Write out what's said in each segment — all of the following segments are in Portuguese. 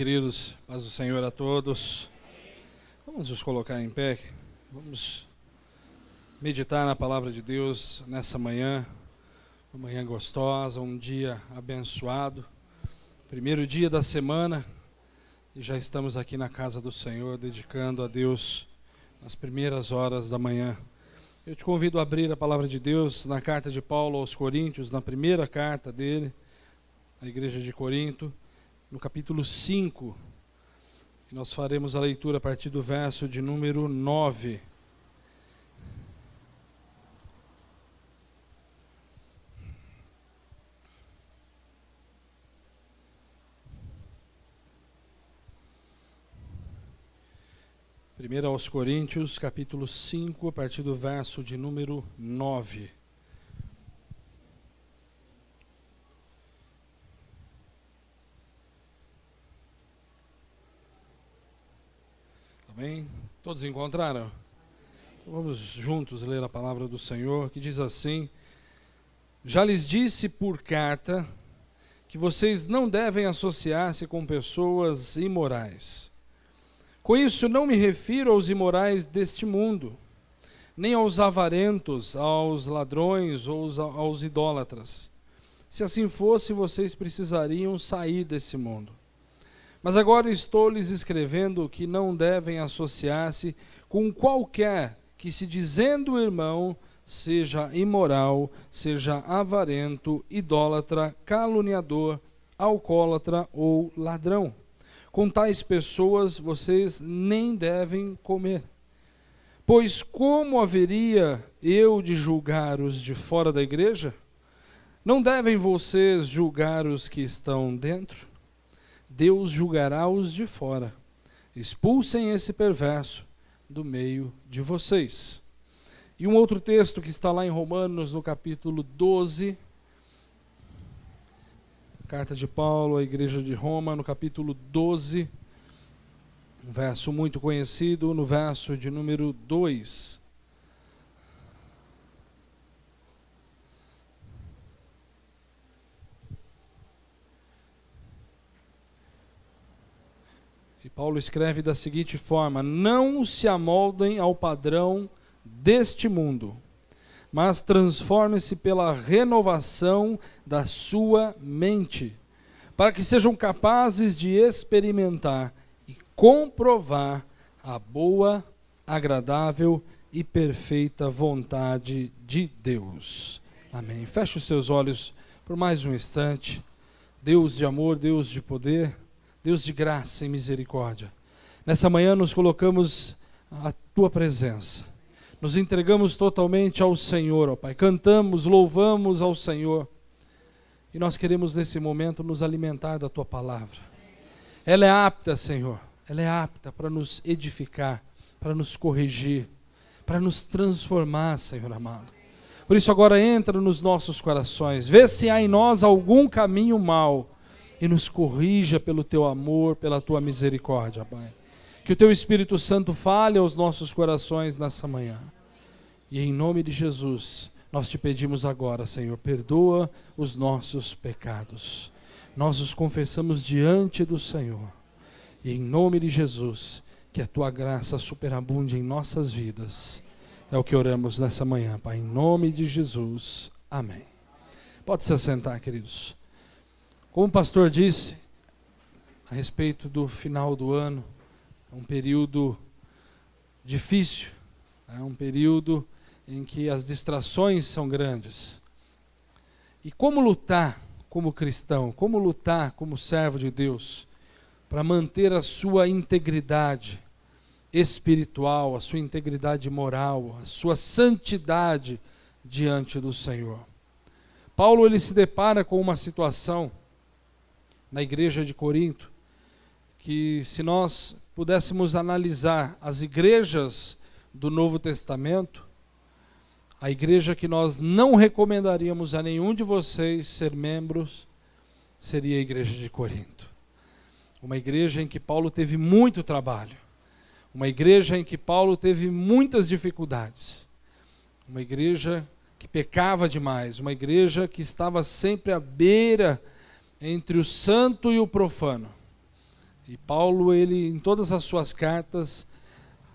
queridos, paz do Senhor a todos. Vamos nos colocar em pé, vamos meditar na palavra de Deus nessa manhã, uma manhã gostosa, um dia abençoado, primeiro dia da semana, e já estamos aqui na casa do Senhor, dedicando a Deus nas primeiras horas da manhã. Eu te convido a abrir a palavra de Deus na carta de Paulo aos Coríntios, na primeira carta dele, à igreja de Corinto, no capítulo 5, nós faremos a leitura a partir do verso de número 9. Primeiro aos Coríntios, capítulo 5, a partir do verso de número 9. Amém? Todos encontraram? Então vamos juntos ler a palavra do Senhor, que diz assim: Já lhes disse por carta que vocês não devem associar-se com pessoas imorais. Com isso não me refiro aos imorais deste mundo, nem aos avarentos, aos ladrões ou aos idólatras. Se assim fosse, vocês precisariam sair desse mundo. Mas agora estou lhes escrevendo que não devem associar-se com qualquer que, se dizendo irmão, seja imoral, seja avarento, idólatra, caluniador, alcoólatra ou ladrão. Com tais pessoas vocês nem devem comer. Pois como haveria eu de julgar os de fora da igreja? Não devem vocês julgar os que estão dentro? Deus julgará os de fora. Expulsem esse perverso do meio de vocês. E um outro texto que está lá em Romanos, no capítulo 12, carta de Paulo à igreja de Roma, no capítulo 12, um verso muito conhecido, no verso de número 2. E Paulo escreve da seguinte forma: Não se amoldem ao padrão deste mundo, mas transformem-se pela renovação da sua mente, para que sejam capazes de experimentar e comprovar a boa, agradável e perfeita vontade de Deus. Amém. Feche os seus olhos por mais um instante. Deus de amor, Deus de poder, Deus de graça e misericórdia, nessa manhã nos colocamos à Tua presença, nos entregamos totalmente ao Senhor, ó Pai, cantamos, louvamos ao Senhor, e nós queremos nesse momento nos alimentar da Tua palavra. Ela é apta, Senhor, ela é apta para nos edificar, para nos corrigir, para nos transformar, Senhor amado. Por isso agora entra nos nossos corações, vê se há em nós algum caminho mau, e nos corrija pelo Teu amor, pela Tua misericórdia, Pai. Que o Teu Espírito Santo fale aos nossos corações nessa manhã. E em nome de Jesus, nós Te pedimos agora, Senhor, perdoa os nossos pecados. Nós os confessamos diante do Senhor. E em nome de Jesus, que a Tua graça superabunde em nossas vidas. É o que oramos nessa manhã, Pai. Em nome de Jesus. Amém. Pode se assentar, queridos. Como o pastor disse, a respeito do final do ano, é um período difícil, é um período em que as distrações são grandes. E como lutar como cristão, como lutar como servo de Deus, para manter a sua integridade espiritual, a sua integridade moral, a sua santidade diante do Senhor. Paulo ele se depara com uma situação na igreja de Corinto, que se nós pudéssemos analisar as igrejas do Novo Testamento, a igreja que nós não recomendaríamos a nenhum de vocês ser membros, seria a igreja de Corinto. Uma igreja em que Paulo teve muito trabalho, uma igreja em que Paulo teve muitas dificuldades, uma igreja que pecava demais, uma igreja que estava sempre à beira entre o santo e o profano. E Paulo, ele, em todas as suas cartas,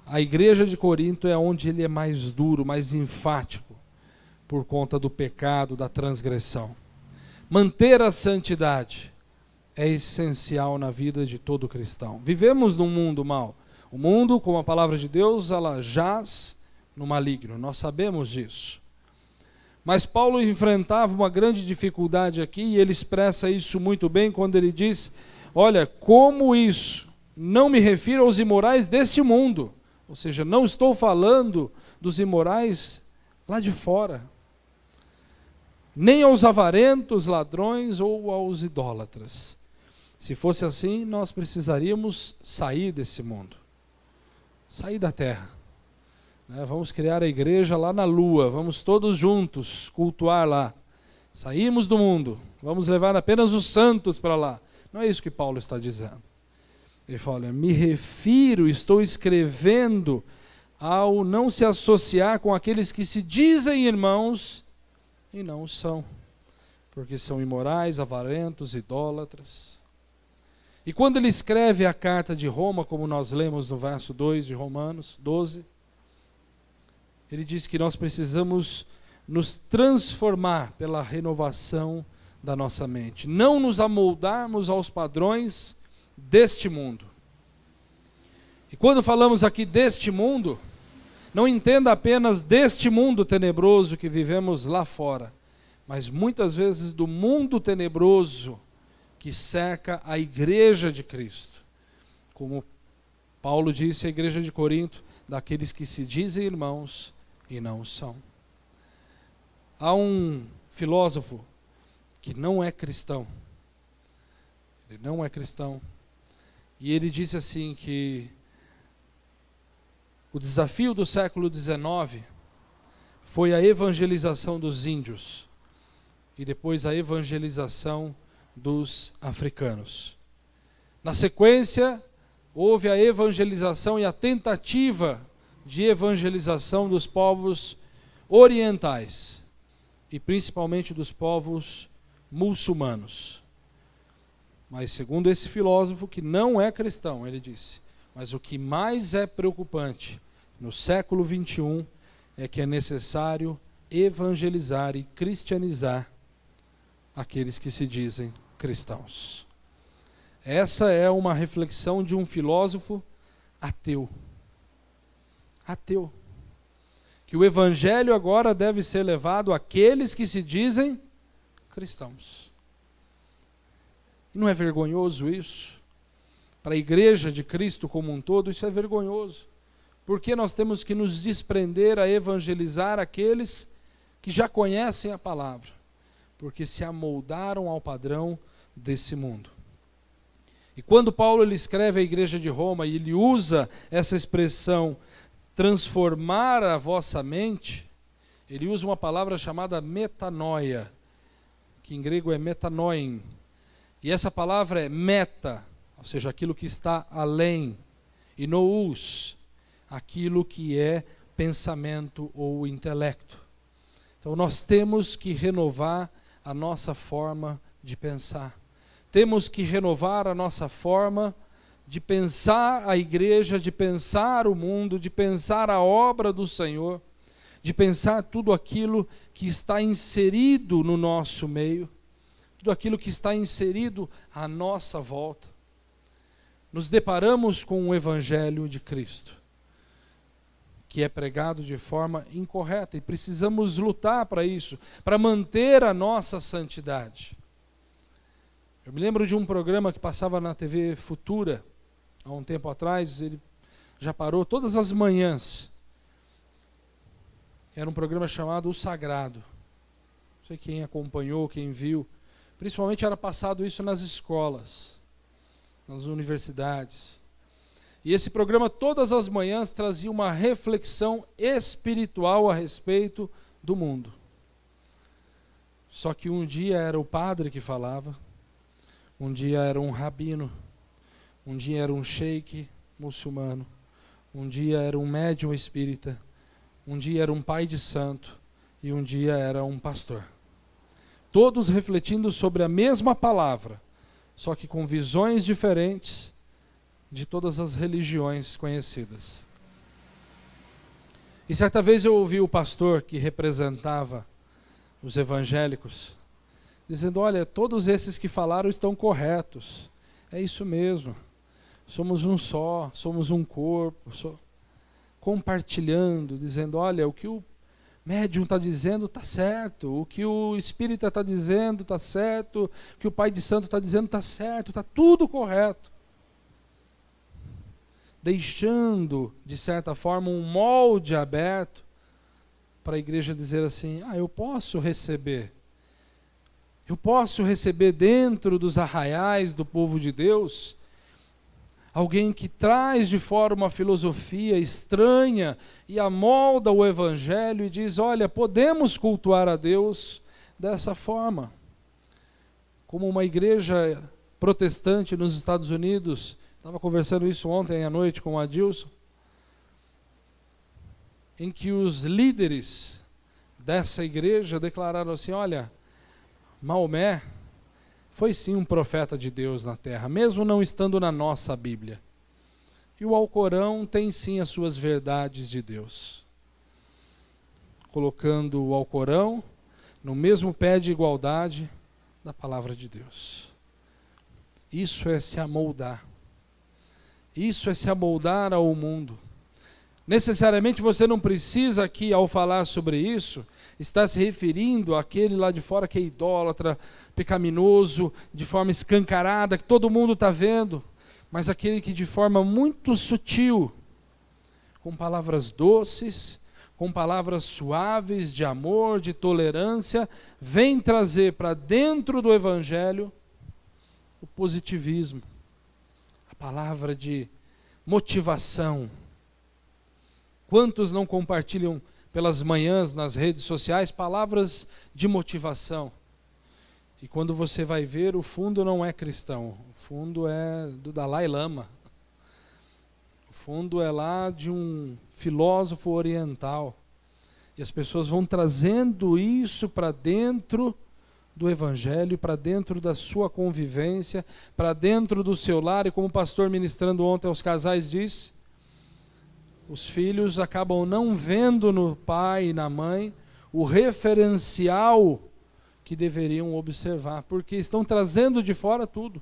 a igreja de Corinto é onde ele é mais duro, mais enfático, por conta do pecado, da transgressão. Manter a santidade é essencial na vida de todo cristão. Vivemos num mundo mau. O mundo, como a palavra de Deus, ela jaz no maligno. Nós sabemos disso. Mas Paulo enfrentava uma grande dificuldade aqui, e ele expressa isso muito bem quando ele diz: olha, como isso? Não me refiro aos imorais deste mundo. Ou seja, não estou falando dos imorais lá de fora. Nem aos avarentos, ladrões ou aos idólatras. Se fosse assim, nós precisaríamos sair desse mundo. Sair da terra. Vamos criar a igreja lá na lua, vamos todos juntos cultuar lá. Saímos do mundo, vamos levar apenas os santos para lá. Não é isso que Paulo está dizendo. Ele fala: olha, me refiro, estou escrevendo ao não se associar com aqueles que se dizem irmãos e não são, porque são imorais, avarentos, idólatras. E quando ele escreve a carta de Roma, como nós lemos no verso 2 de Romanos 12, ele diz que nós precisamos nos transformar pela renovação da nossa mente. Não nos amoldarmos aos padrões deste mundo. E quando falamos aqui deste mundo, não entenda apenas deste mundo tenebroso que vivemos lá fora, mas muitas vezes do mundo tenebroso que cerca a igreja de Cristo. Como Paulo disse à igreja de Corinto, daqueles que se dizem irmãos e não são. Há um filósofo que não é cristão. Ele não é cristão. E ele disse assim que o desafio do século XIX foi a evangelização dos índios e depois a evangelização dos africanos. Na sequência, houve a evangelização e a tentativa de evangelização dos povos orientais e principalmente dos povos muçulmanos. Mas segundo esse filósofo, que não é cristão, ele disse, mas o que mais é preocupante no século XXI é que é necessário evangelizar e cristianizar aqueles que se dizem cristãos. Essa é uma reflexão de um filósofo ateu. Ateu. Que o evangelho agora deve ser levado àqueles que se dizem cristãos. E não é vergonhoso isso? Para a igreja de Cristo como um todo, isso é vergonhoso. Porque nós temos que nos desprender a evangelizar aqueles que já conhecem a palavra, porque se amoldaram ao padrão desse mundo. E quando Paulo ele escreve à igreja de Roma e ele usa essa expressão transformar a vossa mente, ele usa uma palavra chamada metanoia, que em grego é metanoin. E essa palavra é meta, ou seja, aquilo que está além, e nous, aquilo que é pensamento ou intelecto. Então nós temos que renovar a nossa forma de pensar. Temos que renovar a nossa forma de pensar a igreja, de pensar o mundo, de pensar a obra do Senhor, de pensar tudo aquilo que está inserido no nosso meio, tudo aquilo que está inserido à nossa volta. Nos deparamos com o Evangelho de Cristo, que é pregado de forma incorreta, e precisamos lutar para isso, para manter a nossa santidade. Eu me lembro de um programa que passava na TV Futura, há um tempo atrás, ele já parou todas as manhãs. Era um programa chamado O Sagrado. Não sei quem acompanhou, quem viu. Principalmente era passado isso nas escolas, nas universidades. E esse programa todas as manhãs trazia uma reflexão espiritual a respeito do mundo. Só que um dia era o padre que falava, um dia era um rabino, um dia era um sheik muçulmano, um dia era um médium espírita, um dia era um pai de santo e um dia era um pastor. Todos refletindo sobre a mesma palavra, só que com visões diferentes, de todas as religiões conhecidas. E certa vez eu ouvi o pastor que representava os evangélicos dizendo: olha, todos esses que falaram estão corretos. É isso mesmo. Somos um só, somos um corpo. Compartilhando, dizendo: olha, o que o médium está dizendo está certo, o que o espírita está dizendo está certo, o que o pai de santo está dizendo está certo, está tudo correto. Deixando, de certa forma, um molde aberto para a igreja dizer assim: eu posso receber dentro dos arraiais do povo de Deus alguém que traz de fora uma filosofia estranha e amolda o evangelho e diz: olha, podemos cultuar a Deus dessa forma. Como uma igreja protestante nos Estados Unidos, estava conversando isso ontem à noite com o Adilson, em que os líderes dessa igreja declararam assim: olha, Maomé foi sim um profeta de Deus na terra, mesmo não estando na nossa Bíblia. E o Alcorão tem sim as suas verdades de Deus. Colocando o Alcorão no mesmo pé de igualdade da palavra de Deus. Isso é se amoldar. Isso é se amoldar ao mundo. Necessariamente você não precisa aqui, ao falar sobre isso, estar se referindo àquele lá de fora que é idólatra, pecaminoso, de forma escancarada, que todo mundo está vendo, mas aquele que de forma muito sutil, com palavras doces, com palavras suaves de amor, de tolerância, vem trazer para dentro do Evangelho o positivismo, a palavra de motivação. Quantos não compartilham pelas manhãs nas redes sociais palavras de motivação? E quando você vai ver, o fundo não é cristão, o fundo é do Dalai Lama. O fundo é lá de um filósofo oriental. E as pessoas vão trazendo isso para dentro do Evangelho, para dentro da sua convivência, para dentro do seu lar. E como o pastor ministrando ontem aos casais disse, os filhos acabam não vendo no pai e na mãe o referencial que deveriam observar, porque estão trazendo de fora tudo.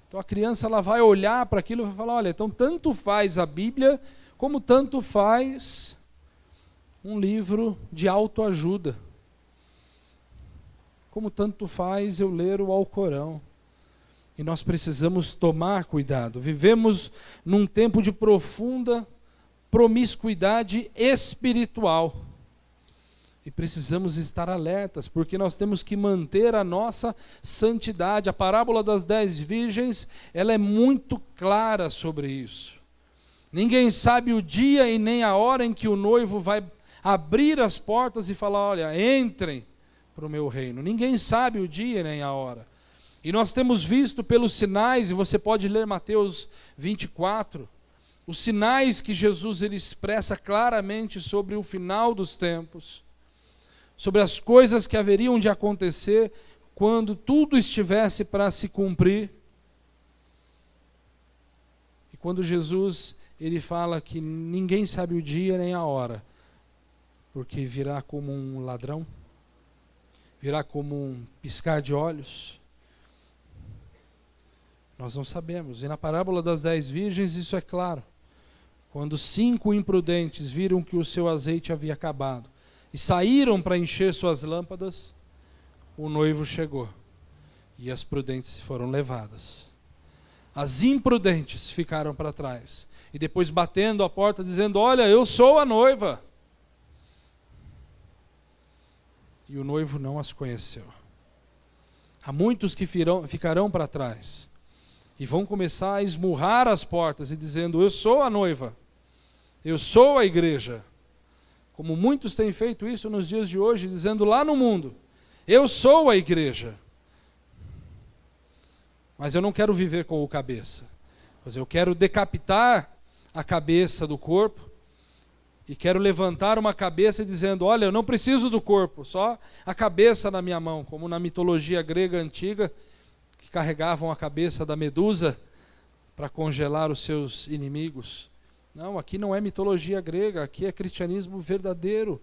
Então a criança ela vai olhar para aquilo e vai falar: olha, então tanto faz a Bíblia, como tanto faz um livro de autoajuda. Como tanto faz eu ler o Alcorão. E nós precisamos tomar cuidado. Vivemos num tempo de profunda promiscuidade espiritual. E precisamos estar alertas, porque nós temos que manter a nossa santidade. A parábola das 10 virgens, ela é muito clara sobre isso. Ninguém sabe o dia e nem a hora em que o noivo vai abrir as portas e falar: olha, entrem para o meu reino. Ninguém sabe o dia nem a hora. E nós temos visto pelos sinais, e você pode ler Mateus 24, os sinais que Jesus ele expressa claramente sobre o final dos tempos, sobre as coisas que haveriam de acontecer quando tudo estivesse para se cumprir. E quando Jesus ele fala que ninguém sabe o dia nem a hora, porque virá como um ladrão, virá como um piscar de olhos. Nós não sabemos. E na parábola das 10 virgens isso é claro. Quando 5 imprudentes viram que o seu azeite havia acabado e saíram para encher suas lâmpadas, o noivo chegou e as prudentes foram levadas. As imprudentes ficaram para trás e depois batendo a porta dizendo: olha, eu sou a noiva. E o noivo não as conheceu. Há muitos que ficarão para trás e vão começar a esmurrar as portas e dizendo: eu sou a noiva, eu sou a igreja. Como muitos têm feito isso nos dias de hoje, dizendo lá no mundo: eu sou a igreja. Mas eu não quero viver com o cabeça, mas eu quero decapitar a cabeça do corpo e quero levantar uma cabeça dizendo: olha, eu não preciso do corpo, só a cabeça na minha mão, como na mitologia grega antiga, que carregavam a cabeça da Medusa para congelar os seus inimigos. Não, aqui não é mitologia grega, aqui é cristianismo verdadeiro.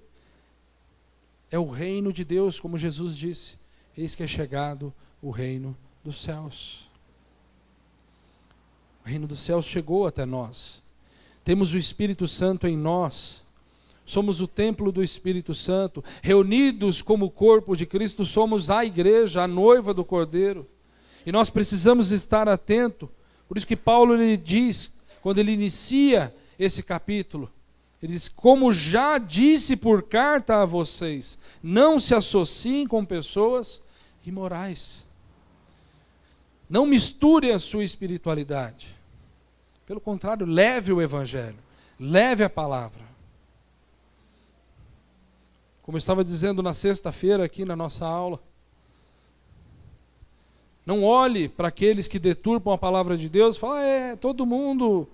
É o reino de Deus, como Jesus disse. Eis que é chegado o reino dos céus. O reino dos céus chegou até nós. Temos o Espírito Santo em nós. Somos o templo do Espírito Santo. Reunidos como corpo de Cristo, somos a igreja, a noiva do Cordeiro. E nós precisamos estar atentos. Por isso que Paulo ele diz, quando ele inicia esse capítulo, ele diz: como já disse por carta a vocês, não se associem com pessoas imorais. Não misture a sua espiritualidade. Pelo contrário, leve o Evangelho, leve a palavra. Como eu estava dizendo na sexta-feira aqui na nossa aula, não olhe para aqueles que deturpam a palavra de Deus e fala: todo mundo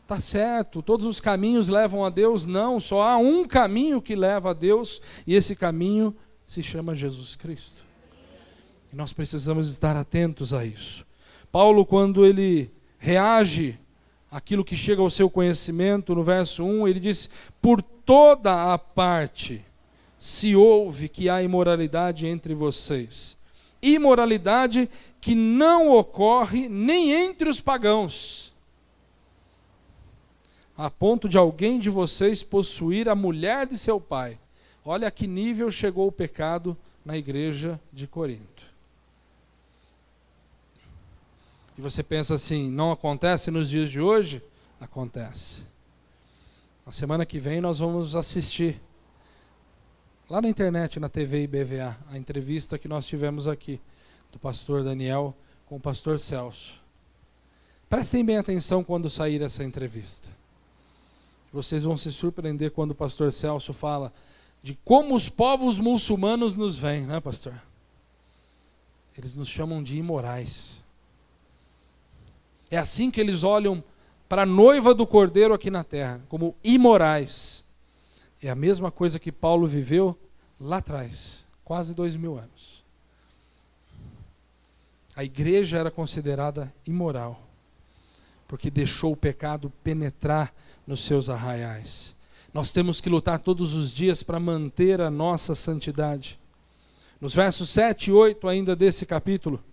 está certo, todos os caminhos levam a Deus. Não, só há um caminho que leva a Deus, e esse caminho se chama Jesus Cristo. E nós precisamos estar atentos a isso. Paulo, quando ele reage àquilo que chega ao seu conhecimento, no verso 1, ele diz: por toda a parte se ouve que há imoralidade entre vocês. Imoralidade que não ocorre nem entre os pagãos, a ponto de alguém de vocês possuir a mulher de seu pai. Olha a que nível chegou o pecado na igreja de Corinto. E você pensa assim: não acontece nos dias de hoje? Acontece. Na semana que vem nós vamos assistir, lá na internet, na TV IBVA, a entrevista que nós tivemos aqui, do pastor Daniel com o pastor Celso. Prestem bem atenção quando sair essa entrevista. Vocês vão se surpreender quando o pastor Celso fala de como os povos muçulmanos nos veem, né, pastor? Eles nos chamam de imorais. É assim que eles olham para a noiva do Cordeiro aqui na terra, como imorais. É a mesma coisa que Paulo viveu lá atrás, quase 2000 anos. A igreja era considerada imoral, porque deixou o pecado penetrar nos seus arraiais. Nós temos que lutar todos os dias para manter a nossa santidade. Nos versos 7 e 8 ainda desse capítulo,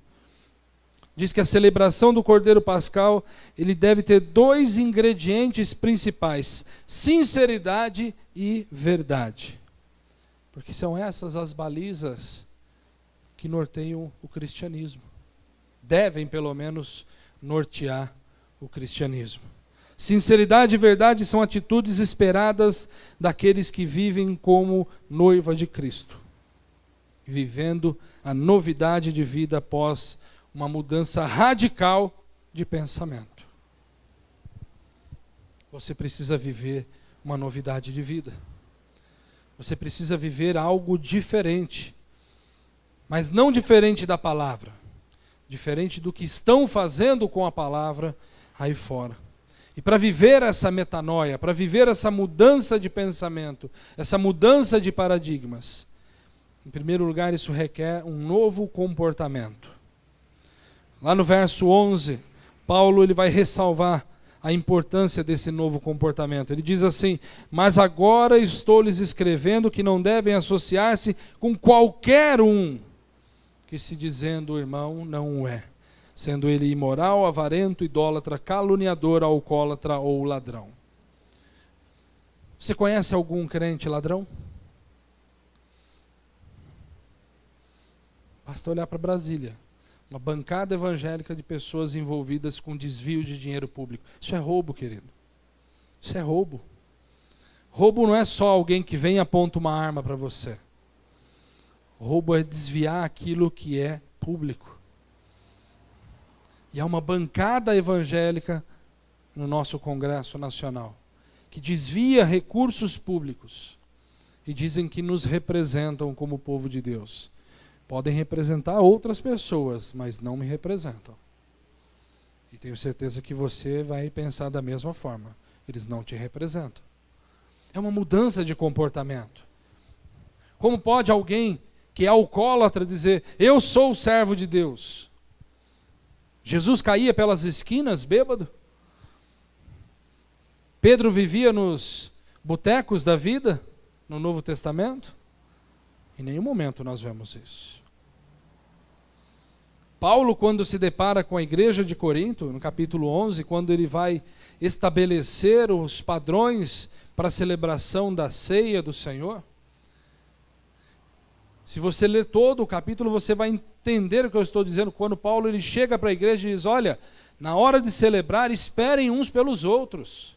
diz que a celebração do Cordeiro Pascal, ele deve ter 2 ingredientes principais: sinceridade e verdade. Porque são essas as balizas que norteiam o cristianismo. Devem, pelo menos, nortear o cristianismo. Sinceridade e verdade são atitudes esperadas daqueles que vivem como noiva de Cristo, vivendo a novidade de vida após uma mudança radical de pensamento. Você precisa viver uma novidade de vida. Você precisa viver algo diferente, mas não diferente da palavra, diferente do que estão fazendo com a palavra aí fora. E para viver essa metanoia, para viver essa mudança de pensamento, essa mudança de paradigmas, em primeiro lugar, isso requer um novo comportamento. Lá no verso 11, Paulo ele vai ressalvar a importância desse novo comportamento. Ele diz assim: mas agora estou lhes escrevendo que não devem associar-se com qualquer um que, se dizendo irmão, não o é, sendo ele imoral, avarento, idólatra, caluniador, alcoólatra ou ladrão. Você conhece algum crente ladrão? Basta olhar para Brasília. Uma bancada evangélica de pessoas envolvidas com desvio de dinheiro público. Isso é roubo, querido. Isso é roubo. Roubo não é só alguém que vem e aponta uma arma para você. Roubo é desviar aquilo que é público. E há uma bancada evangélica no nosso Congresso Nacional que desvia recursos públicos e dizem que nos representam como povo de Deus. Podem representar outras pessoas, mas não me representam. E tenho certeza que você vai pensar da mesma forma. Eles não te representam. É uma mudança de comportamento. Como pode alguém que é alcoólatra dizer: eu sou o servo de Deus? Jesus caía pelas esquinas bêbado? Pedro vivia nos botecos da vida, no Novo Testamento? Em nenhum momento nós vemos isso. Paulo, quando se depara com a igreja de Corinto, no capítulo 11, quando ele vai estabelecer os padrões para a celebração da ceia do Senhor, se você ler todo o capítulo, você vai entender o que eu estou dizendo, quando Paulo ele chega para a igreja e diz, olha, na hora de celebrar, esperem uns pelos outros.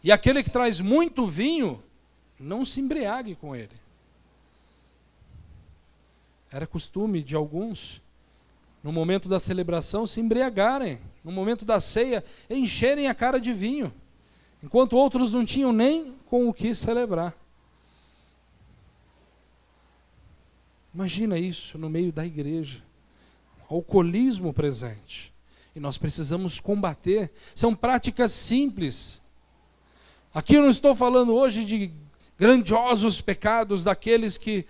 E aquele que traz muito vinho, não se embriague com ele. Era costume de alguns, no momento da celebração, se embriagarem. No momento da ceia, encherem a cara de vinho. Enquanto outros não tinham nem com o que celebrar. Imagina isso no meio da igreja. Alcoolismo presente. E nós precisamos combater. São práticas simples. Aqui eu não estou falando hoje de grandiosos pecados, daqueles que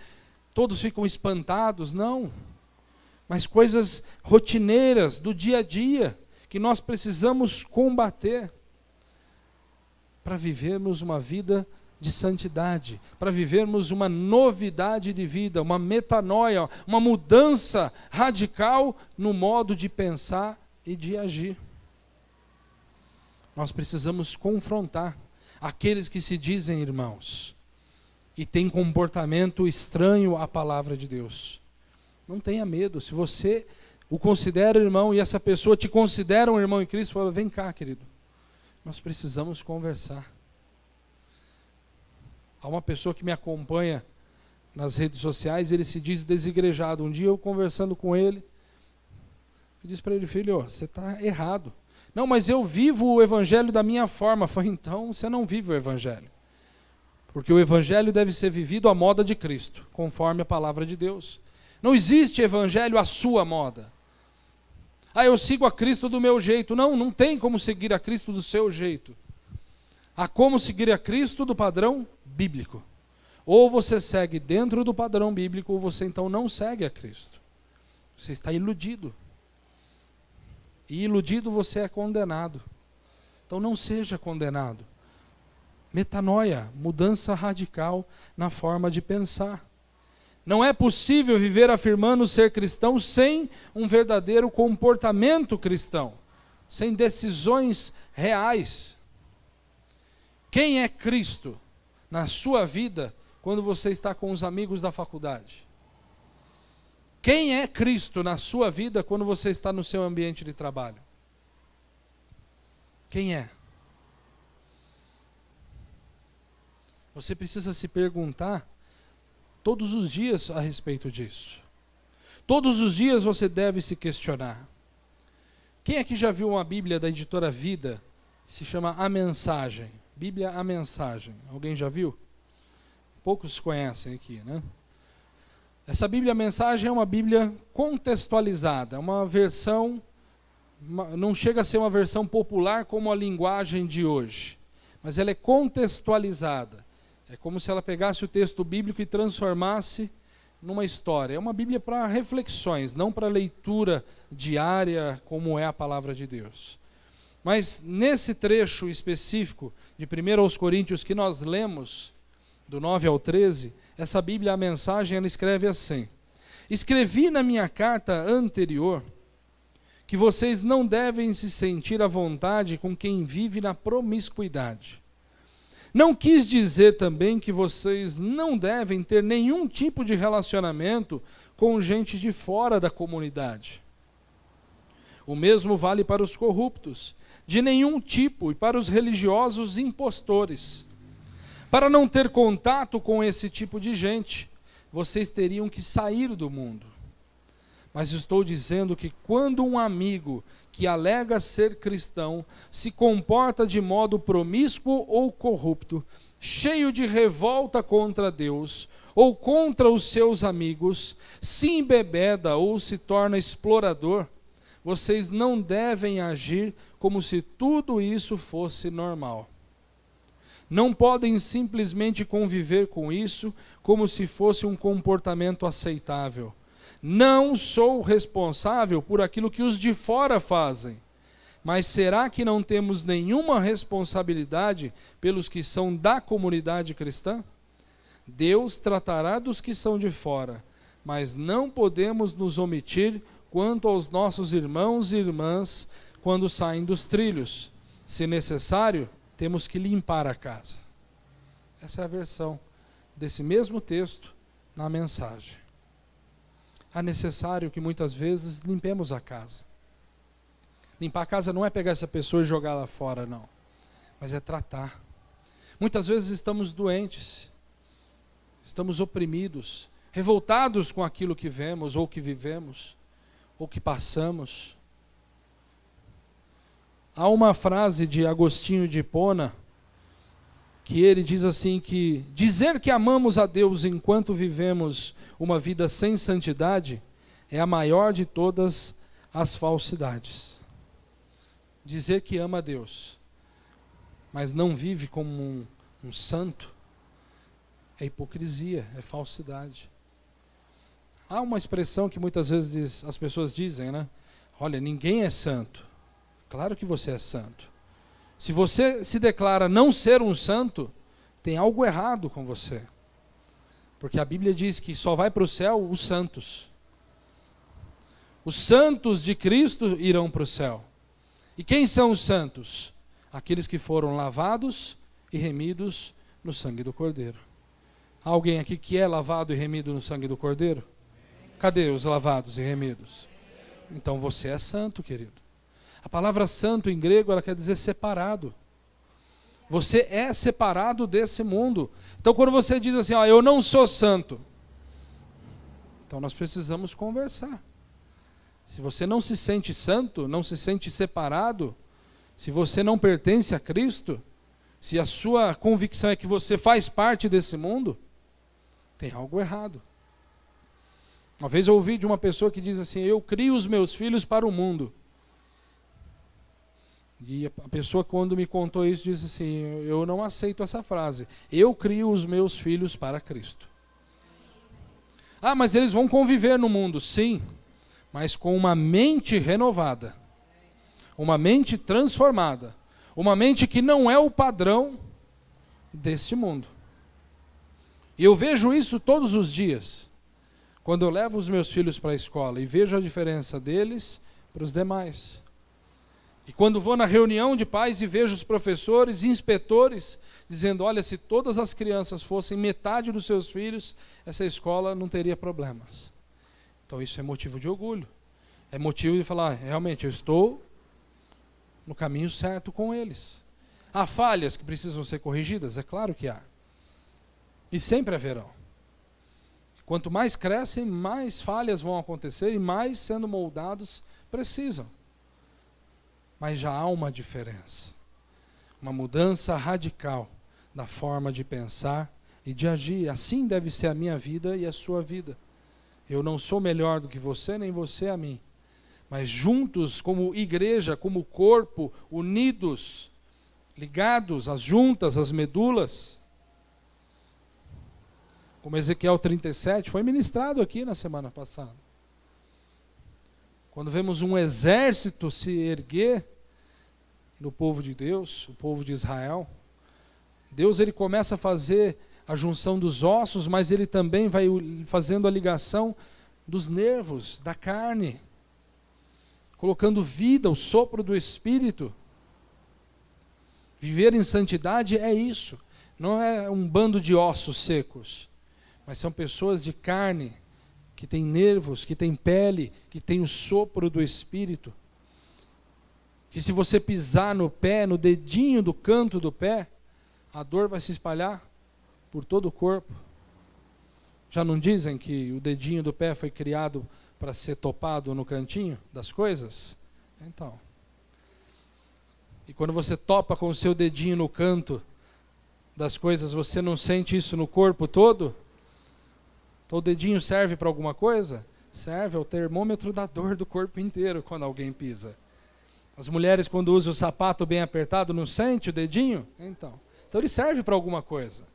todos ficam espantados, não. Mas coisas rotineiras do dia a dia, que nós precisamos combater, para vivermos uma vida de santidade, para vivermos uma novidade de vida, uma metanoia, uma mudança radical no modo de pensar e de agir. Nós precisamos confrontar aqueles que se dizem irmãos e têm comportamento estranho à palavra de Deus. Não tenha medo. Se você o considera irmão e essa pessoa te considera um irmão em Cristo, fala, vem cá, querido, nós precisamos conversar. Há uma pessoa que me acompanha nas redes sociais, ele se diz desigrejado. Um dia eu conversando com ele, eu disse para ele, filho, você está errado. Não, mas eu vivo o evangelho da minha forma. Eu falei, então você não vive o evangelho. Porque o evangelho deve ser vivido à moda de Cristo, conforme a palavra de Deus. Não existe evangelho à sua moda. Ah, eu sigo a Cristo do meu jeito. Não, não tem como seguir a Cristo do seu jeito. Há como seguir a Cristo do padrão bíblico. Ou você segue dentro do padrão bíblico, ou você então não segue a Cristo. Você está iludido. E iludido você é condenado. Então não seja condenado. Metanoia, mudança radical na forma de pensar. Não é possível viver afirmando ser cristão sem um verdadeiro comportamento cristão, sem decisões reais. Quem é Cristo na sua vida quando você está com os amigos da faculdade? Quem é Cristo na sua vida quando você está no seu ambiente de trabalho? Quem é? Você precisa se perguntar todos os dias a respeito disso. Todos os dias você deve se questionar. Quem aqui já viu uma Bíblia da editora Vida, que se chama A Mensagem? Bíblia A Mensagem. Alguém já viu? Poucos conhecem aqui, né? Essa Bíblia A Mensagem é uma Bíblia contextualizada, uma versão, não chega a ser uma versão popular como a linguagem de hoje, mas ela é contextualizada. É como se ela pegasse o texto bíblico e transformasse numa história. É uma Bíblia para reflexões, não para leitura diária, como é a palavra de Deus. Mas nesse trecho específico de 1 aos Coríntios que nós lemos, do 9 ao 13, essa Bíblia, a Mensagem, ela escreve assim: escrevi na minha carta anterior que vocês não devem se sentir à vontade com quem vive na promiscuidade. Não quis dizer também que vocês não devem ter nenhum tipo de relacionamento com gente de fora da comunidade. O mesmo vale para os corruptos, de nenhum tipo, e para os religiosos impostores. Para não ter contato com esse tipo de gente, vocês teriam que sair do mundo. Mas estou dizendo que quando um amigo que alega ser cristão se comporta de modo promíscuo ou corrupto, cheio de revolta contra Deus ou contra os seus amigos, se embebeda ou se torna explorador, vocês não devem agir como se tudo isso fosse normal. Não podem simplesmente conviver com isso como se fosse um comportamento aceitável. Não sou responsável por aquilo que os de fora fazem. Mas será que não temos nenhuma responsabilidade pelos que são da comunidade cristã? Deus tratará dos que são de fora, mas não podemos nos omitir quanto aos nossos irmãos e irmãs quando saem dos trilhos. Se necessário, temos que limpar a casa. Essa é a versão desse mesmo texto na mensagem. É necessário que muitas vezes limpemos a casa. Limpar a casa não é pegar essa pessoa e jogar lá fora, não. Mas é tratar. Muitas vezes estamos doentes, estamos oprimidos, revoltados com aquilo que vemos, ou que vivemos, ou que passamos. Há uma frase de Agostinho de Hipona, que ele diz assim que dizer que amamos a Deus enquanto vivemos uma vida sem santidade é a maior de todas as falsidades. Dizer que ama a Deus, mas não vive como um santo, é hipocrisia, é falsidade. Há uma expressão que muitas vezes as pessoas dizem, né? Olha, ninguém é santo. Claro que você é santo. Se você se declara não ser um santo, tem algo errado com você. Porque a Bíblia diz que só vai para o céu os santos. Os santos de Cristo irão para o céu. E quem são os santos? Aqueles que foram lavados e remidos no sangue do Cordeiro. Há alguém aqui que é lavado e remido no sangue do Cordeiro? Cadê os lavados e remidos? Então você é santo, querido. A palavra santo em grego, ela quer dizer separado. Você é separado desse mundo. Então quando você diz assim, eu não sou santo, então nós precisamos conversar. Se você não se sente santo, não se sente separado, se você não pertence a Cristo, se a sua convicção é que você faz parte desse mundo, tem algo errado. Uma vez eu ouvi de uma pessoa que diz assim, eu crio os meus filhos para o mundo. E a pessoa, quando me contou isso, disse assim, eu não aceito essa frase. Eu crio os meus filhos para Cristo. Mas eles vão conviver no mundo, sim, mas com uma mente renovada, uma mente transformada, uma mente que não é o padrão deste mundo. E eu vejo isso todos os dias, quando eu levo os meus filhos para a escola e vejo a diferença deles para os demais. E quando vou na reunião de pais e vejo os professores e inspetores dizendo, olha, se todas as crianças fossem metade dos seus filhos, essa escola não teria problemas. Então isso é motivo de orgulho. É motivo de falar, realmente, eu estou no caminho certo com eles. Há falhas que precisam ser corrigidas? É claro que há. E sempre haverão. Quanto mais crescem, mais falhas vão acontecer e mais sendo moldados precisam. Mas já há uma diferença. Uma mudança radical da forma de pensar e de agir. Assim deve ser a minha vida e a sua vida. Eu não sou melhor do que você, nem você a mim. Mas juntos, como igreja, como corpo, unidos, ligados, as juntas, as medulas. Como Ezequiel 37, foi ministrado aqui na semana passada. Quando vemos um exército se erguer no povo de Deus, o povo de Israel, Deus ele começa a fazer a junção dos ossos, mas ele também vai fazendo a ligação dos nervos, da carne, colocando vida, o sopro do Espírito. Viver em santidade é isso, não é um bando de ossos secos, mas são pessoas de carne, que têm nervos, que têm pele, que têm o sopro do Espírito. Que se você pisar no pé, no dedinho do canto do pé, a dor vai se espalhar por todo o corpo. Já não dizem que o dedinho do pé foi criado para ser topado no cantinho das coisas? Então. E quando você topa com o seu dedinho no canto das coisas, você não sente isso no corpo todo? Então o dedinho serve para alguma coisa? Serve, é o termômetro da dor do corpo inteiro quando alguém pisa. As mulheres, quando usam o sapato bem apertado, não sente o dedinho? Então ele serve para alguma coisa.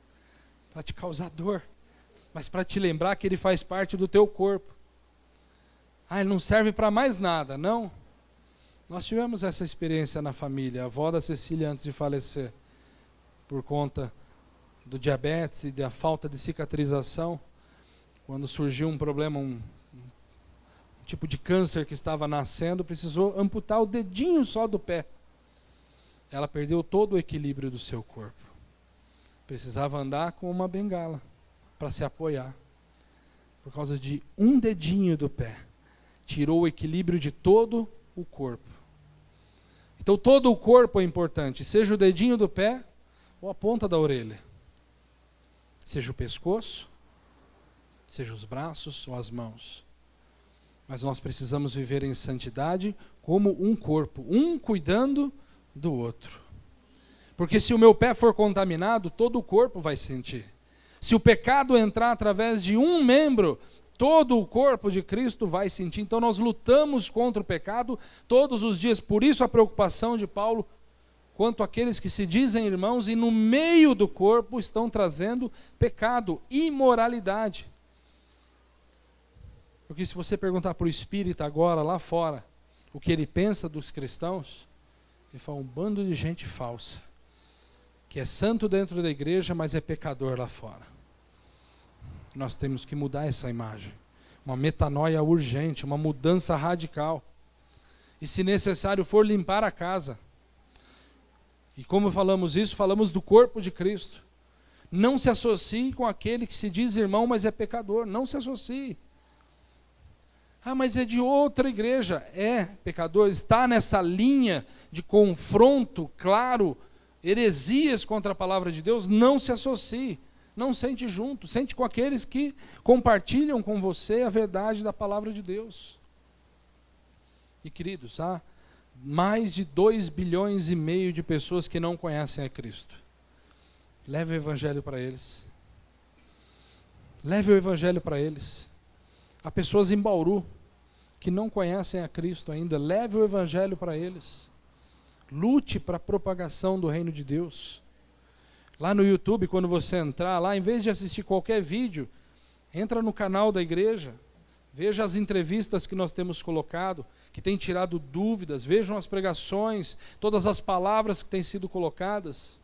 Para te causar dor. Mas para te lembrar que ele faz parte do teu corpo. Ele não serve para mais nada. Não. Nós tivemos essa experiência na família. A avó da Cecília, antes de falecer, por conta do diabetes e da falta de cicatrização, quando surgiu um problema, um tipo de câncer que estava nascendo, precisou amputar o dedinho só do pé. Ela perdeu todo o equilíbrio do seu corpo. Precisava andar com uma bengala para se apoiar. Por causa de um dedinho do pé. Tirou o equilíbrio de todo o corpo. Então todo o corpo é importante, seja o dedinho do pé ou a ponta da orelha. Seja o pescoço, seja os braços ou as mãos. Mas nós precisamos viver em santidade como um corpo, um cuidando do outro. Porque se o meu pé for contaminado, todo o corpo vai sentir. Se o pecado entrar através de um membro, todo o corpo de Cristo vai sentir. Então nós lutamos contra o pecado todos os dias. Por isso a preocupação de Paulo quanto àqueles que se dizem irmãos e no meio do corpo estão trazendo pecado, imoralidade. Porque se você perguntar para o espírita agora, lá fora, o que ele pensa dos cristãos, ele fala um bando de gente falsa, que é santo dentro da igreja, mas é pecador lá fora. Nós temos que mudar essa imagem. Uma metanoia urgente, uma mudança radical. E se necessário for limpar a casa. E como falamos isso, falamos do corpo de Cristo. Não se associe com aquele que se diz irmão, mas é pecador. Não se associe. Mas é de outra igreja. É pecador, está nessa linha de confronto claro, heresias contra a palavra de Deus, não se associe. Não sente junto, sente com aqueles que compartilham com você a verdade da palavra de Deus. E queridos, há mais de 2,5 bilhões de pessoas que não conhecem a Cristo. Leve o evangelho para eles. Leve o evangelho para eles. Há pessoas em Bauru que não conhecem a Cristo ainda. Leve o evangelho para eles. Lute para a propagação do reino de Deus. Lá no YouTube, quando você entrar lá, em vez de assistir qualquer vídeo, entra no canal da igreja, veja as entrevistas que nós temos colocado, que tem tirado dúvidas, vejam as pregações, todas as palavras que têm sido colocadas.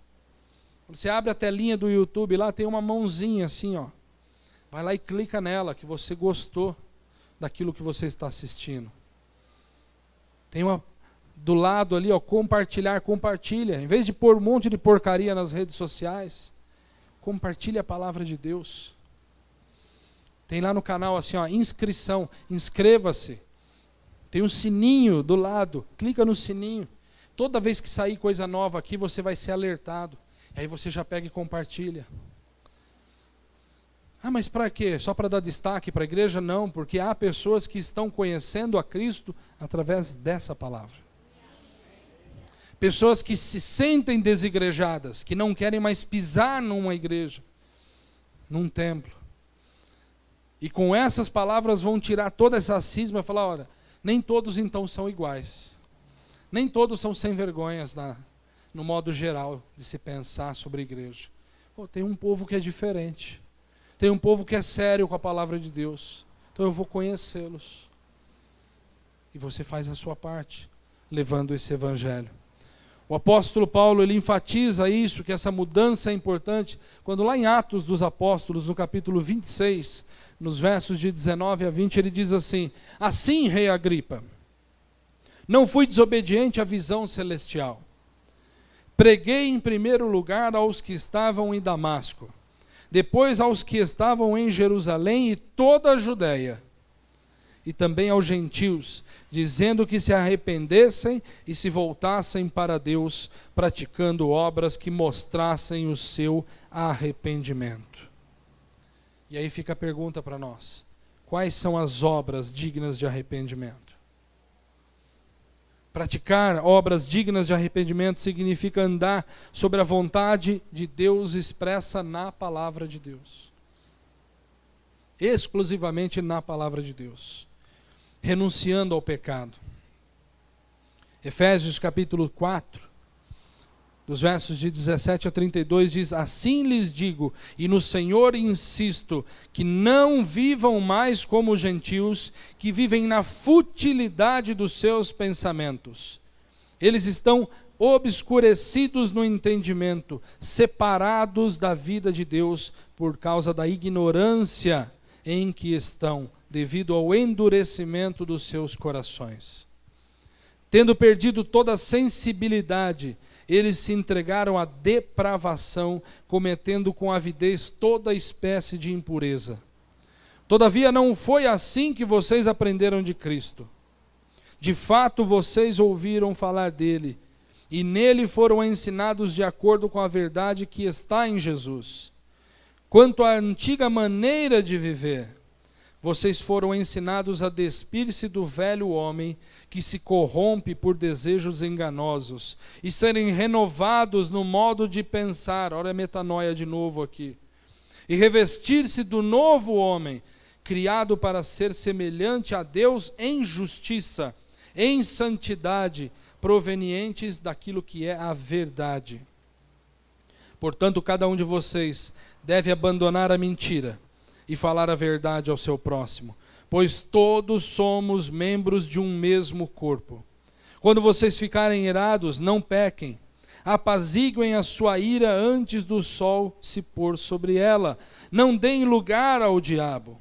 Quando você abre a telinha do YouTube, lá tem uma mãozinha assim, ó. Vai lá e clica nela, que você gostou daquilo que você está assistindo. Tem uma do lado ali, ó, compartilhar, compartilha. Em vez de pôr um monte de porcaria nas redes sociais, compartilhe a palavra de Deus. Tem lá no canal assim, ó, inscrição, inscreva-se. Tem um sininho do lado, clica no sininho. Toda vez que sair coisa nova aqui, você vai ser alertado. Aí você já pega e compartilha. Mas para quê? Só para dar destaque para a igreja? Não, porque há pessoas que estão conhecendo a Cristo através dessa palavra. Pessoas que se sentem desigrejadas, que não querem mais pisar numa igreja, num templo. E com essas palavras vão tirar toda essa cisma e falar, olha, nem todos então são iguais. Nem todos são sem vergonhas no modo geral de se pensar sobre a igreja. Tem um povo que é diferente. Tem um povo que é sério com a palavra de Deus. Então eu vou conhecê-los. E você faz a sua parte, levando esse evangelho. O apóstolo Paulo, ele enfatiza isso, que essa mudança é importante, quando lá em Atos dos Apóstolos, no capítulo 26, nos versos de 19 a 20, ele diz assim: assim, rei Agripa, não fui desobediente à visão celestial. Preguei em primeiro lugar aos que estavam em Damasco, depois aos que estavam em Jerusalém e toda a Judéia, e também aos gentios, dizendo que se arrependessem e se voltassem para Deus, praticando obras que mostrassem o seu arrependimento. E aí fica a pergunta para nós: quais são as obras dignas de arrependimento? Praticar obras dignas de arrependimento significa andar sobre a vontade de Deus expressa na palavra de Deus. Exclusivamente na palavra de Deus. Renunciando ao pecado. Efésios capítulo 4, dos versos de 17 a 32, diz: assim lhes digo, e no Senhor insisto, que não vivam mais como os gentios, que vivem na futilidade dos seus pensamentos. Eles estão obscurecidos no entendimento, separados da vida de Deus por causa da ignorância em que estão, devido ao endurecimento dos seus corações. Tendo perdido toda a sensibilidade, eles se entregaram à depravação, cometendo com avidez toda espécie de impureza. Todavia não foi assim que vocês aprenderam de Cristo. De fato, vocês ouviram falar dele, e nele foram ensinados de acordo com a verdade que está em Jesus. Quanto à antiga maneira de viver, vocês foram ensinados a despir-se do velho homem que se corrompe por desejos enganosos e serem renovados no modo de pensar, olha a metanoia de novo aqui, e revestir-se do novo homem, criado para ser semelhante a Deus em justiça, em santidade, provenientes daquilo que é a verdade. Portanto, cada um de vocês deve abandonar a mentira e falar a verdade ao seu próximo, pois todos somos membros de um mesmo corpo. Quando vocês ficarem irados, não pequem. Apaziguem a sua ira antes do sol se pôr sobre ela. Não deem lugar ao diabo.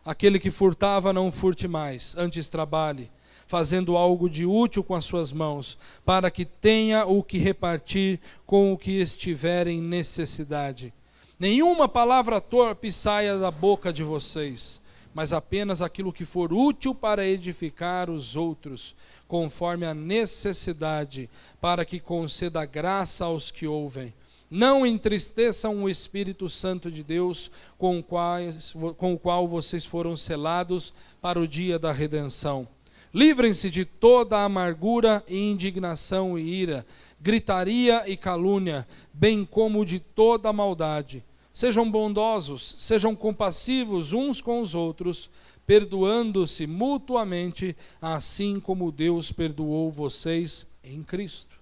Aquele que furtava, não furte mais, antes trabalhe, fazendo algo de útil com as suas mãos, para que tenha o que repartir com o que estiver em necessidade. Nenhuma palavra torpe saia da boca de vocês, mas apenas aquilo que for útil para edificar os outros, conforme a necessidade, para que conceda graça aos que ouvem. Não entristeçam o Espírito Santo de Deus, com o qual vocês foram selados para o dia da redenção. Livrem-se de toda a amargura e indignação e ira, gritaria e calúnia, bem como de toda a maldade. Sejam bondosos, sejam compassivos uns com os outros, perdoando-se mutuamente, assim como Deus perdoou vocês em Cristo.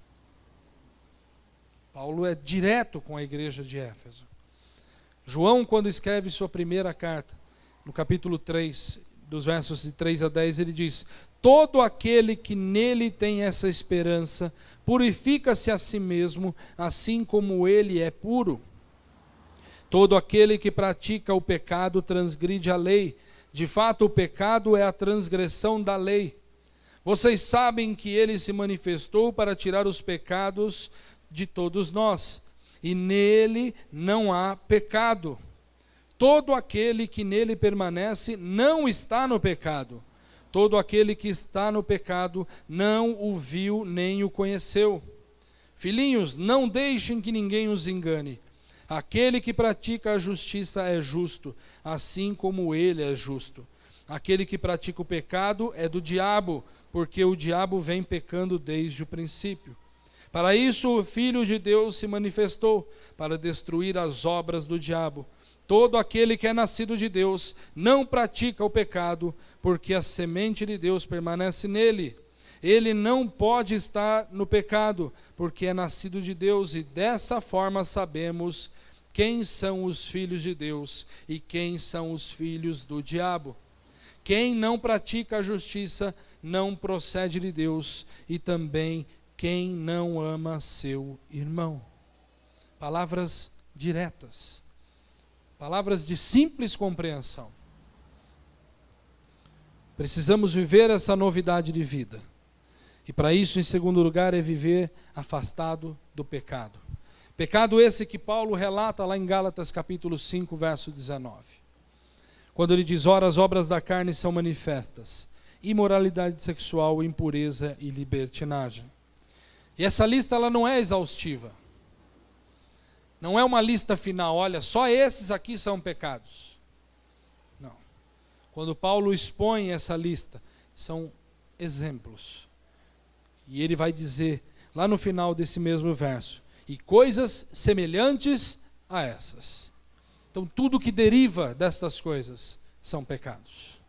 Paulo é direto com a igreja de Éfeso. João, quando escreve sua primeira carta, no capítulo 3, dos versos de 3 a 10, ele diz: todo aquele que nele tem essa esperança, purifica-se a si mesmo, assim como ele é puro. Todo aquele que pratica o pecado transgride a lei. De fato, o pecado é a transgressão da lei. Vocês sabem que ele se manifestou para tirar os pecados de todos nós, e nele não há pecado. Todo aquele que nele permanece não está no pecado. Todo aquele que está no pecado não o viu nem o conheceu. Filhinhos, não deixem que ninguém os engane. Aquele que pratica a justiça é justo, assim como ele é justo. Aquele que pratica o pecado é do diabo, porque o diabo vem pecando desde o princípio. Para isso o Filho de Deus se manifestou, para destruir as obras do diabo. Todo aquele que é nascido de Deus não pratica o pecado, porque a semente de Deus permanece nele. Ele não pode estar no pecado, porque é nascido de Deus, e dessa forma sabemos quem são os filhos de Deus e quem são os filhos do diabo. Quem não pratica a justiça não procede de Deus, e também quem não ama seu irmão. Palavras diretas, palavras de simples compreensão. Precisamos viver essa novidade de vida. E para isso, em segundo lugar, é viver afastado do pecado. Pecado esse que Paulo relata lá em Gálatas capítulo 5, verso 19. Quando ele diz: ora, as obras da carne são manifestas: imoralidade sexual, impureza e libertinagem. E essa lista ela não é exaustiva. Não é uma lista final, olha, só esses aqui são pecados. Não. Quando Paulo expõe essa lista, são exemplos. E ele vai dizer, lá no final desse mesmo verso, e coisas semelhantes a essas. Então, tudo que deriva destas coisas são pecados.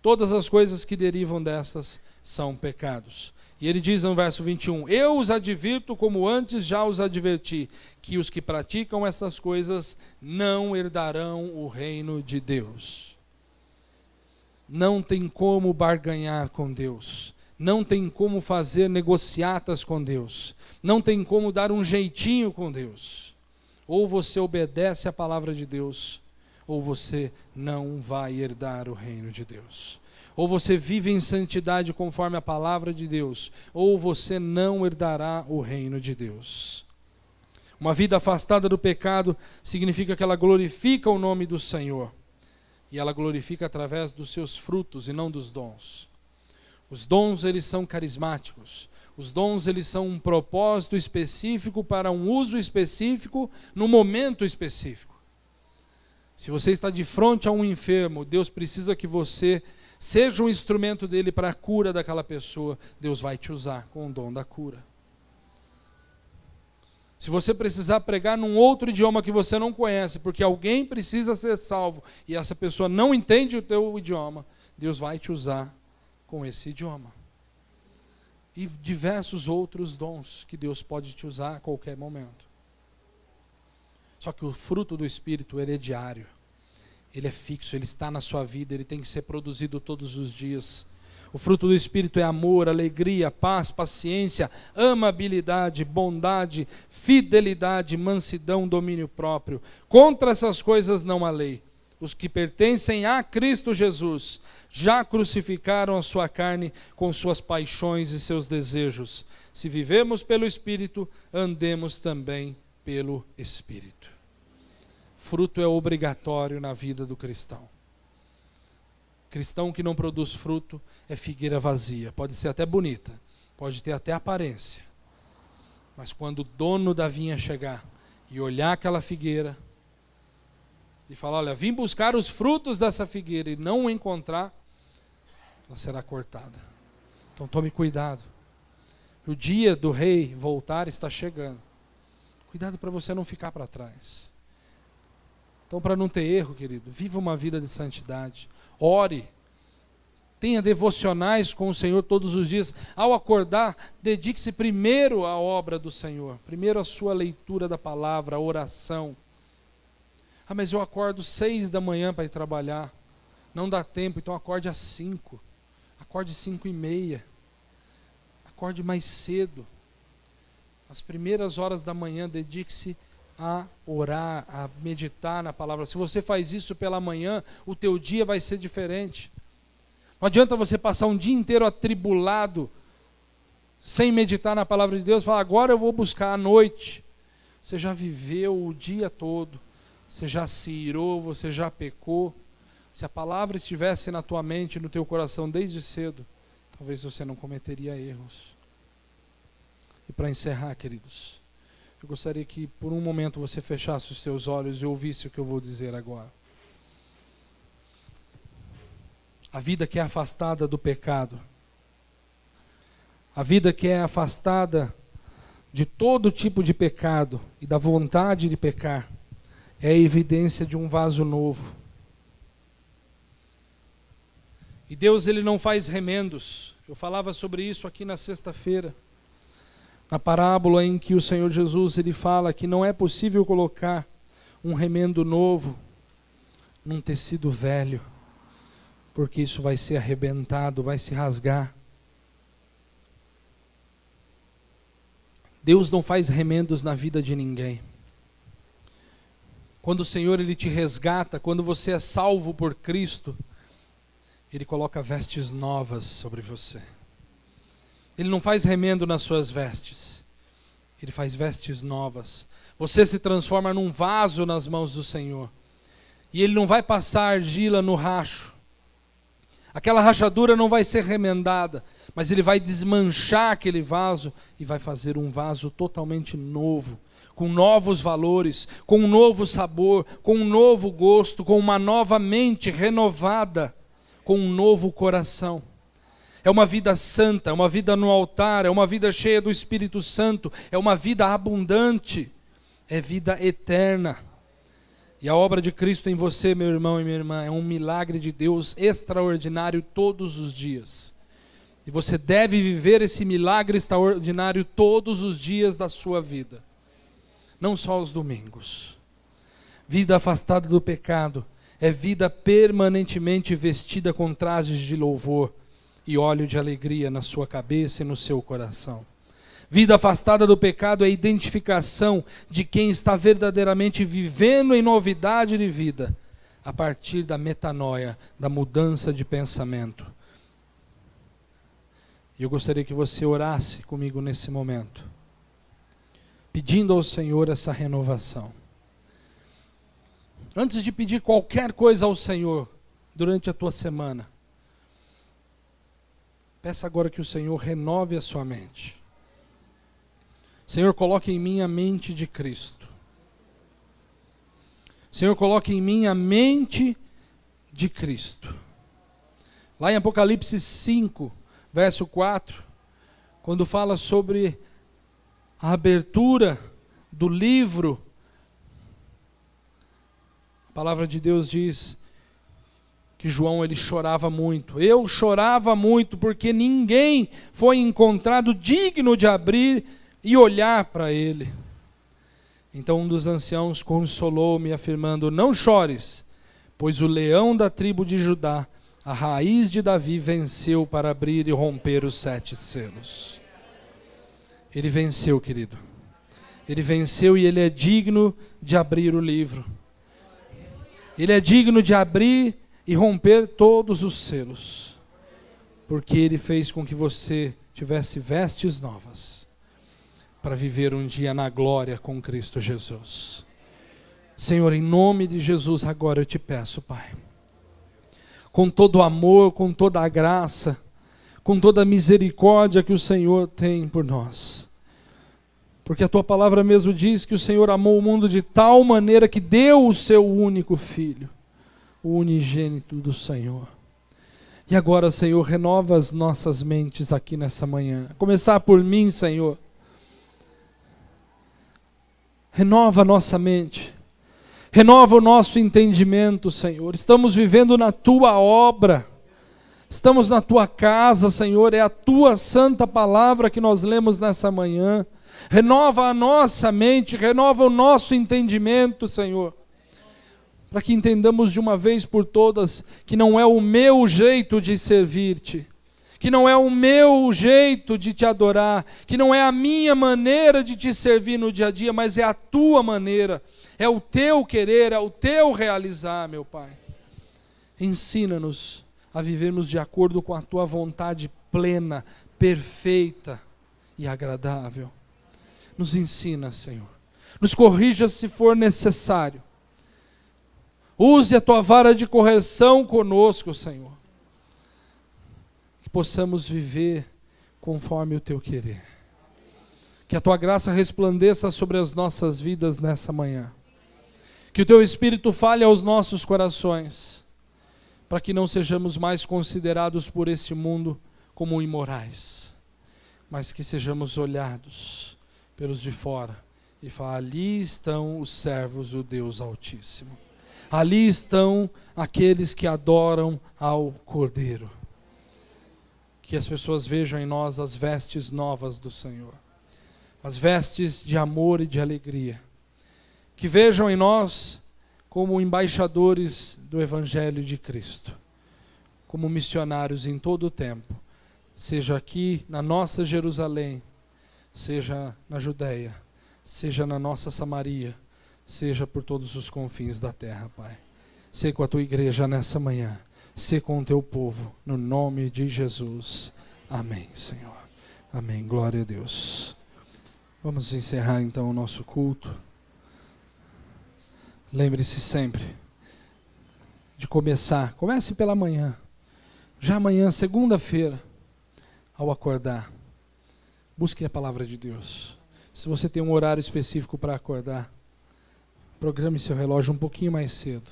Todas as coisas que derivam destas são pecados. E ele diz no verso 21, eu os advirto como antes já os adverti, que os que praticam essas coisas não herdarão o reino de Deus. Não tem como barganhar com Deus. Não tem como fazer negociatas com Deus. Não tem como dar um jeitinho com Deus. Ou você obedece à palavra de Deus, ou você não vai herdar o reino de Deus. Ou você vive em santidade conforme a palavra de Deus, ou você não herdará o reino de Deus. Uma vida afastada do pecado significa que ela glorifica o nome do Senhor. E ela glorifica através dos seus frutos e não dos dons. Os dons, eles são carismáticos. Os dons, eles são um propósito específico para um uso específico, no momento específico. Se você está de frente a um enfermo, Deus precisa que você seja um instrumento dele para a cura daquela pessoa, Deus vai te usar com o dom da cura. Se você precisar pregar num outro idioma que você não conhece, porque alguém precisa ser salvo, e essa pessoa não entende o teu idioma, Deus vai te usar com esse idioma. E diversos outros dons que Deus pode te usar a qualquer momento. Só que o fruto do Espírito, ele é diário. Ele é fixo, ele está na sua vida, ele tem que ser produzido todos os dias. O fruto do Espírito é amor, alegria, paz, paciência, amabilidade, bondade, fidelidade, mansidão, domínio próprio. Contra essas coisas não há lei. Os que pertencem a Cristo Jesus já crucificaram a sua carne com suas paixões e seus desejos. Se vivemos pelo Espírito, andemos também pelo Espírito. Fruto é obrigatório na vida do cristão. Cristão que não produz fruto é figueira vazia. Pode ser até bonita, pode ter até aparência. Mas quando o dono da vinha chegar e olhar aquela figueira e falar, olha, vim buscar os frutos dessa figueira e não o encontrar, ela será cortada. Então tome cuidado. O dia do rei voltar está chegando. Cuidado para você não ficar para trás. Então, para não ter erro, querido, viva uma vida de santidade. Ore. Tenha devocionais com o Senhor todos os dias. Ao acordar, dedique-se primeiro à obra do Senhor. Primeiro à sua leitura da palavra, a oração. Ah, mas eu acordo 6 da manhã para ir trabalhar. Não dá tempo, então acorde às 5. Acorde 5:30. Acorde mais cedo. As primeiras horas da manhã, dedique-se a orar, a meditar na palavra. Se você faz isso pela manhã, o teu dia vai ser diferente. Não adianta você passar um dia inteiro atribulado, sem meditar na palavra de Deus, falar, agora eu vou buscar à noite. Você já viveu o dia todo, você já se irou, você já pecou. Se a palavra estivesse na tua mente, no teu coração desde cedo, talvez você não cometeria erros. E para encerrar, queridos, eu gostaria que por um momento você fechasse os seus olhos e ouvisse o que eu vou dizer agora. A vida que é afastada do pecado, a vida que é afastada de todo tipo de pecado e da vontade de pecar, é a evidência de um vaso novo. E Deus, ele não faz remendos. Eu falava sobre isso aqui na sexta-feira. Na parábola em que o Senhor Jesus ele fala que não é possível colocar um remendo novo num tecido velho, porque isso vai ser arrebentado, vai se rasgar. Deus não faz remendos na vida de ninguém. Quando o Senhor ele te resgata, quando você é salvo por Cristo, Ele coloca vestes novas sobre você. Ele não faz remendo nas suas vestes. Ele faz vestes novas. Você se transforma num vaso nas mãos do Senhor. E Ele não vai passar argila no racho. Aquela rachadura não vai ser remendada, mas Ele vai desmanchar aquele vaso e vai fazer um vaso totalmente novo, com novos valores, com um novo sabor, com um novo gosto, com uma nova mente renovada, com um novo coração. É uma vida santa, é uma vida no altar, é uma vida cheia do Espírito Santo, é uma vida abundante, é vida eterna. E a obra de Cristo em você, meu irmão e minha irmã, é um milagre de Deus extraordinário todos os dias. E você deve viver esse milagre extraordinário todos os dias da sua vida, não só os domingos. Vida afastada do pecado é vida permanentemente vestida com trajes de louvor e óleo de alegria na sua cabeça e no seu coração. Vida afastada do pecado é a identificação de quem está verdadeiramente vivendo em novidade de vida, a partir da metanoia, da mudança de pensamento. E eu gostaria que você orasse comigo nesse momento, pedindo ao Senhor essa renovação. Antes de pedir qualquer coisa ao Senhor durante a tua semana, peça agora que o Senhor renove a sua mente. Senhor, coloque em mim a mente de Cristo. Senhor, coloque em mim a mente de Cristo. Lá em Apocalipse 5, verso 4, quando fala sobre a abertura do livro, a palavra de Deus diz que João ele chorava muito. Eu chorava muito porque ninguém foi encontrado digno de abrir e olhar para ele. Então um dos anciãos consolou-me, afirmando: não chores, pois o leão da tribo de Judá, a raiz de Davi, venceu para abrir e romper os 7 selos. Ele venceu, querido. Ele venceu e ele é digno de abrir o livro. Ele é digno de abrir e romper todos os selos, porque ele fez com que você tivesse vestes novas, para viver um dia na glória com Cristo Jesus. Senhor, em nome de Jesus, agora eu te peço, Pai, com todo o amor, com toda a graça, com toda a misericórdia que o Senhor tem por nós, porque a tua palavra mesmo diz que o Senhor amou o mundo de tal maneira que deu o seu único Filho, o unigênito do Senhor. E agora, Senhor, renova as nossas mentes aqui nessa manhã, a começar por mim, Senhor. Renova a nossa mente, renova o nosso entendimento, Senhor. Estamos vivendo na tua obra, estamos na tua casa, Senhor. É a tua santa palavra que nós lemos nessa manhã. Renova a nossa mente, renova o nosso entendimento, Senhor, para que entendamos de uma vez por todas que não é o meu jeito de servir-te, que não é o meu jeito de te adorar, que não é a minha maneira de te servir no dia a dia, mas é a tua maneira, é o teu querer, é o teu realizar, meu Pai. Ensina-nos a vivermos de acordo com a tua vontade plena, perfeita e agradável. Nos ensina, Senhor. Nos corrija se for necessário. Use a tua vara de correção conosco, Senhor. Que possamos viver conforme o teu querer. Que a tua graça resplandeça sobre as nossas vidas nessa manhã. Que o teu Espírito fale aos nossos corações, para que não sejamos mais considerados por este mundo como imorais, mas que sejamos olhados pelos de fora e falar: ali estão os servos do Deus Altíssimo. Ali estão aqueles que adoram ao Cordeiro. Que as pessoas vejam em nós as vestes novas do Senhor, as vestes de amor e de alegria. Que vejam em nós como embaixadores do Evangelho de Cristo, como missionários em todo o tempo, seja aqui na nossa Jerusalém, seja na Judéia, seja na nossa Samaria, seja por todos os confins da terra, Pai. Sê com a tua igreja nessa manhã, sê com o teu povo, no nome de Jesus. Amém, Senhor. Amém. Glória a Deus. Vamos encerrar então o nosso culto. Lembre-se sempre de comece pela manhã, já amanhã, segunda-feira, ao acordar, busque a palavra de Deus. Se você tem um horário específico para acordar, programe seu relógio um pouquinho mais cedo.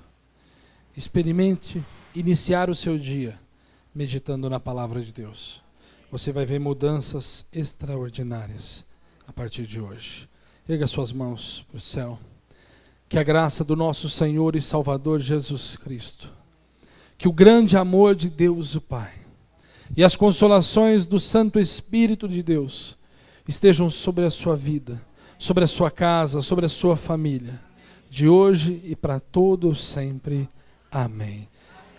Experimente iniciar o seu dia meditando na palavra de Deus. Você vai ver mudanças extraordinárias a partir de hoje. Erga suas mãos para o céu. Que a graça do nosso Senhor e Salvador Jesus Cristo, que o grande amor de Deus o Pai, e as consolações do Santo Espírito de Deus estejam sobre a sua vida, sobre a sua casa, sobre a sua família, de hoje e para todo sempre. Amém.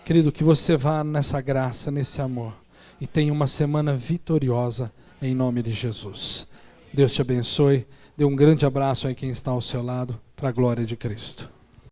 Querido, que você vá nessa graça, nesse amor, e tenha uma semana vitoriosa, em nome de Jesus. Deus te abençoe. Dê um grande abraço a quem está ao seu lado, para a glória de Cristo.